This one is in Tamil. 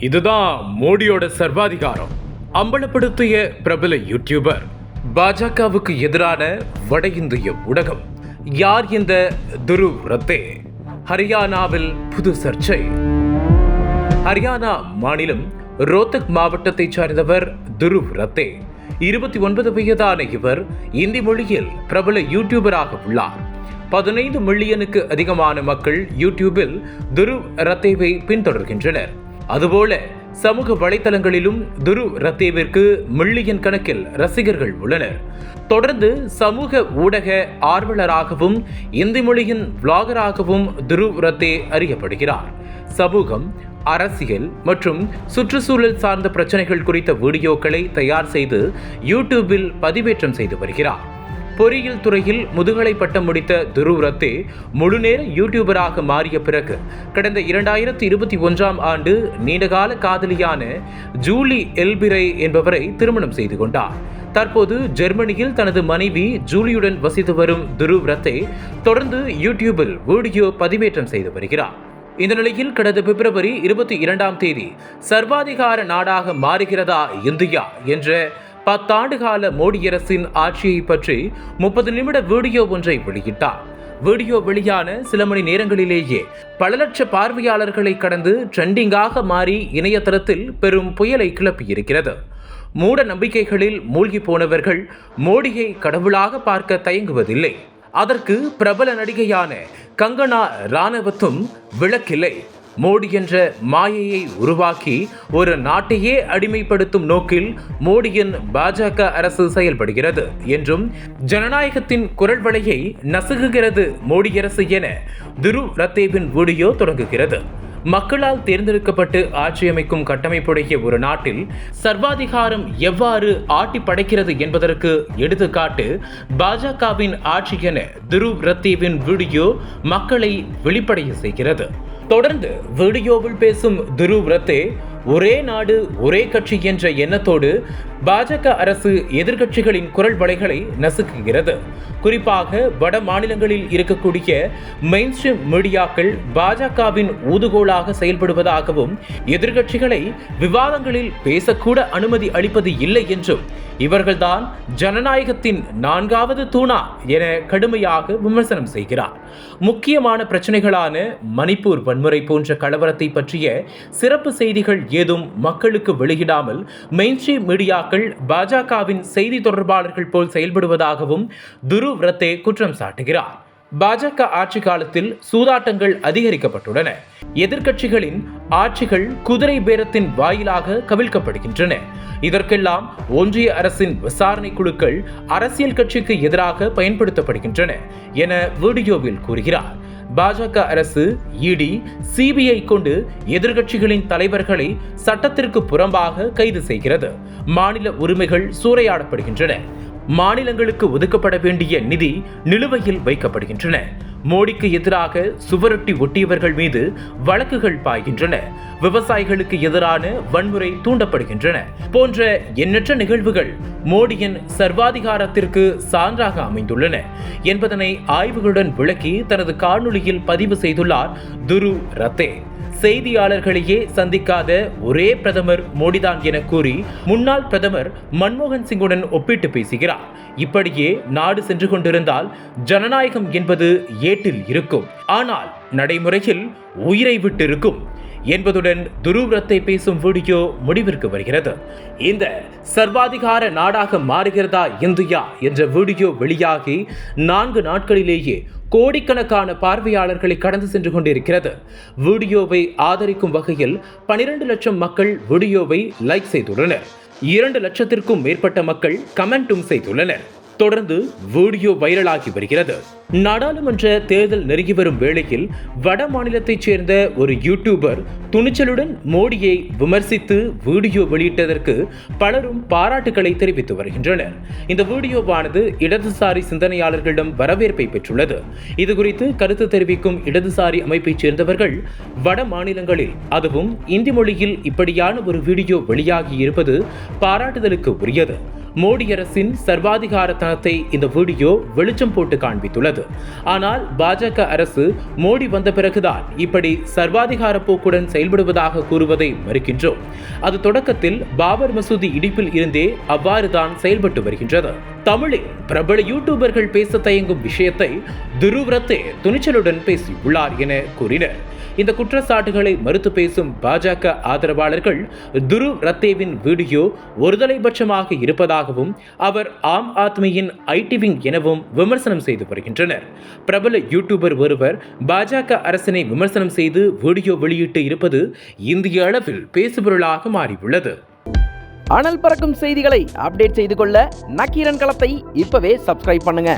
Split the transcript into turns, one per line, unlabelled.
இதுதான் மோடியோட சர்வாதிகாரம் அம்பலப்படுத்திய பிரபல யூடியூபர். பாஜகவுக்கு எதிரான வட இந்திய ஊடகம். யார் இந்த துருவ் ரத்தே? ஹரியானாவில் புது சர்ச்சை. ஹரியானா மாநிலம் ரோத்தக் மாவட்டத்தைச் சார்ந்தவர் துருவ் ரத்தே. 29 வயதான இவர் இந்தி மொழியில் பிரபல யூடியூபராக உள்ளார். 15 மில்லியனுக்கு அதிகமான மக்கள் யூடியூபில் துருவ் ரத்தேவை பின்தொடர்கின்றனர். அதுபோல சமூக வலைதளங்களிலும் துருவ் ரத்தேவிற்கு மில்லியன் கணக்கில் ரசிகர்கள் உள்ளனர். தொடர்ந்து சமூக ஊடக ஆர்வலராகவும் இந்தி மொழியின் விளாகராகவும் துருவ் ரத்தே அறியப்படுகிறார். சமூகம், அரசியல் மற்றும் சுற்றுச்சூழல் சார்ந்த பிரச்சனைகள் குறித்த வீடியோக்களை தயார் செய்து யூடியூபில் பதிவேற்றம் செய்து வருகிறார். பொறியியல் துறையில் முதுகலை பட்டம் முடித்த துருவ் ரத்தே முழுநேர யூடியூபராக மாறிய பிறகு கடந்த 2021ஆம் ஆண்டு நீண்டகால காதலியான ஜூலி எல்பிரை என்பவரை திருமணம் செய்து கொண்டார். தற்போது ஜெர்மனியில் தனது மனைவி ஜூலியுடன் வசித்து வரும் துருவ் ரத்தே தொடர்ந்து யூடியூபில் வீடியோ பதிவேற்றம் செய்து வருகிறார். இந்த நிலையில் கடந்த பிப்ரவரி 22ஆம் தேதி சர்வாதிகார நாடாக மாறுகிறதா இந்தியா என்ற 10 ஆண்டு கால மோடி அரசின் ஆட்சியை பற்றி 30 நிமிட வீடியோ ஒன்றை வெளியிட்டார். வீடியோ வெளியான சில மணி நேரங்களிலேயே பல லட்ச பார்வையாளர்களை கடந்து ட்ரெண்டிங்காக மாறி இணையதளத்தில் பெரும் புயலை கிளப்பியிருக்கிறது. மூட நம்பிக்கைகளில் மூழ்கி போனவர்கள் மோடியை கடவுளாக பார்க்க தயங்குவதில்லை. அதற்கு பிரபல நடிகையான கங்கனா ராணவத்தும் விளக்கில்லை. மோடி என்ற மாயையை உருவாக்கி ஒரு நாட்டையே அடிமைப்படுத்தும் நோக்கில் மோடியின் பாஜக அரசு செயல்படுகிறது என்றும் ஜனநாயகத்தின் குரல் வளையை நசுகுகிறது மோடி அரசு என துருவ் ரத்தேவின் வீடியோ தொடங்குகிறது. மக்களால் தேர்ந்தெடுக்கப்பட்டு ஆட்சி அமைக்கும் கட்டமைப்புடைய ஒரு நாட்டில் சர்வாதிகாரம் எவ்வாறு ஆட்டி படைக்கிறது என்பதற்கு எடுத்துக்காட்டு பாஜகவின் ஆட்சி என துருவ் ரத்தேவின் வீடியோ மக்களை வெளிப்படைய செய்கிறது. தொடர்ந்து வீடியோவில் பேசும் துருவ் ரத்தே ஒரே நாடு ஒரே கட்சி என்ற எண்ணத்தோடு பாஜக அரசு எதிர்க்கட்சிகளின் குரல் வளைகளை நசுக்குகிறது. குறிப்பாக வட மாநிலங்களில் இருக்கக்கூடிய மெயின்ஸ்ட்ரீம் மீடியாக்கள் பாஜகவின் ஊதுகோலாக செயல்படுவதாகவும் எதிர்க்கட்சிகளை விவாதங்களில் பேசக்கூட அனுமதி அளிப்பது இல்லை என்றும் இவர்கள்தான் ஜனநாயகத்தின் 4வது தூணா என கடுமையாக விமர்சனம் செய்கிறார். முக்கியமான பிரச்சனைகளான மணிப்பூர் வன்முறை போன்ற கலவரத்தை பற்றிய சிறப்பு செய்திகள் ஏதும் மக்களுக்கு வெளியிடாமல் மெயின்ஸ்ட்ரீம் மீடியாக்கள் பாஜகவின் செய்தி தொடர்பாளர்கள் போல் செயல்படுவதாகவும் துருவ் ரத்தே குற்றம் சாட்டுகிறார். பாஜக ஆட்சி காலத்தில் சூதாட்டங்கள் அதிகரிக்கப்பட்டுள்ளன. எதிர்க்கட்சிகளின் ஆட்சிகள் குதிரை பேரத்தின் வாயிலாக கவிழ்க்கப்படுகின்றன. இதற்கெல்லாம் ஒன்றிய அரசின் விசாரணை குழுக்கள் அரசியல் கட்சிக்கு எதிராக பயன்படுத்தப்படுகின்றன என வீடியோவில் கூறுகிறார். பாஜக அரசு இடி, சிபிஐ கொண்டு எதிர்க்கட்சிகளின் தலைவர்களை சட்டத்திற்கு புறம்பாக கைது செய்கிறது. மாநில உரிமைகள் சூறையாடப்படுகின்றன. மாநிலங்களுக்கு ஒதுக்கப்பட வேண்டிய நிதி நிலுவையில் வைக்கப்படுகின்றன. மோடிக்கு எதிராக சுவரொட்டி ஒட்டியவர்கள் மீது வழக்குகள் பாய்கின்றன. விவசாயிகளுக்கு எதிரான வன்முறை தூண்டப்படுகின்றன போன்ற எண்ணற்ற நிகழ்வுகள் மோடியின் சர்வாதிகாரத்திற்கு சான்றாக அமைந்துள்ளன என்பதனை ஆய்வுகளுடன் விளக்கி தனது காணொளியில் பதிவு செய்துள்ளார் துருவ் ரத்தே. செய்தியாளர்களையே சந்திக்காத ஒரே பிரதமர் மோடிதான் என கூறி முன்னாள் பிரதமர் மன்மோகன் சிங்குடன் ஒப்பிட்டு பேசுகிறார். இப்படியே நாடு சென்று கொண்டிருந்தால் ஜனநாயகம் என்பது ஏட்டில் இருக்கும், ஆனால் நடைமுறையில் உயிரை விட்டிருக்கும் என்பதுடன் துருவ் ரத்தே பேசும் வீடியோ முடிவிற்கு வருகிறது. இந்த சர்வாதிகார நாடாக மாறுகிறதா இந்தியா என்ற வீடியோ வெளியாகி 4 நாட்களிலேயே கோடிக்கணக்கான பார்வையாளர்களை கடந்து சென்று கொண்டிருக்கிறது. வீடியோவை ஆதரிக்கும் வகையில் 12 லட்சம் மக்கள் வீடியோவை லைக் செய்துள்ளனர். 2 லட்சத்திற்கும் மேற்பட்ட மக்கள் கமெண்ட்டும் செய்துள்ளனர். தொடர்ந்து வீடியோ வைரலாகி வருகிறது. நாடாளுமன்ற தேர்தல் நெருங்கி வரும் வேளையில் வட மாநிலத்தைச் சேர்ந்த ஒரு யூடியூபர் துணிச்சலுடன் மோடியை விமர்சித்து வீடியோ வெளியிட்டதற்கு பலரும் பாராட்டுகளை தெரிவித்து வருகின்றனர். இந்த வீடியோவானது இடதுசாரி சிந்தனையாளர்களிடம் வரவேற்பை பெற்றுள்ளது. இதுகுறித்து கருத்து தெரிவிக்கும் இடதுசாரி அமைப்பைச் சேர்ந்தவர்கள் வட மாநிலங்களில் அதுவும் இந்தி மொழியில் இப்படியான ஒரு வீடியோ வெளியாகி இருப்பது பாராட்டுதலுக்கு உரியது. மோடி அரசின் சர்வாதிகாரத்தனத்தை இந்த வீடியோ வெளிச்சம் போட்டு காண்பித்துள்ளது. ஆனால் பாஜக அரசு மோடி வந்த பிறகுதான் இப்படி சர்வாதிகார போக்குடன் செயல்படுவதாக கூறுவதை மறுக்கின்றோம். அது தொடக்கத்தில் பாபர் மசூதி இடிப்பில் இருந்தே அவ்வாறுதான் செயல்பட்டு வருகின்றது. தமிழில் பிரபல யூடியூபர்கள் பேச தயங்கும் விஷயத்தை துருவ் ரத்தே துணிச்சலுடன் பேசியுள்ளார் என கூறினர். இந்த குற்றச்சாட்டுகளை மறுத்து பேசும் பாஜக ஆதரவாளர்கள் துருவ் ரத்தேவின் வீடியோ ஒருதலைபட்சமாக இருப்பதாகவும் அவர் ஆம் ஆத்மியின் ஐடி விங் எனவும் விமர்சனம் செய்து வருகின்றனர். பிரபல யூடியூபர் ஒருவர் பாஜக அரசினை விமர்சனம் செய்து வீடியோ வெளியிட்டு இருப்பது இந்திய அளவில் பேசுபொருளாக மாறியுள்ளது.
அனல் பறக்கும் செய்திகளை அப்டேட் செய்து கொள்ள நக்கீரன் களத்தை இப்பவே சப்ஸ்கிரைப் பண்ணுங்க.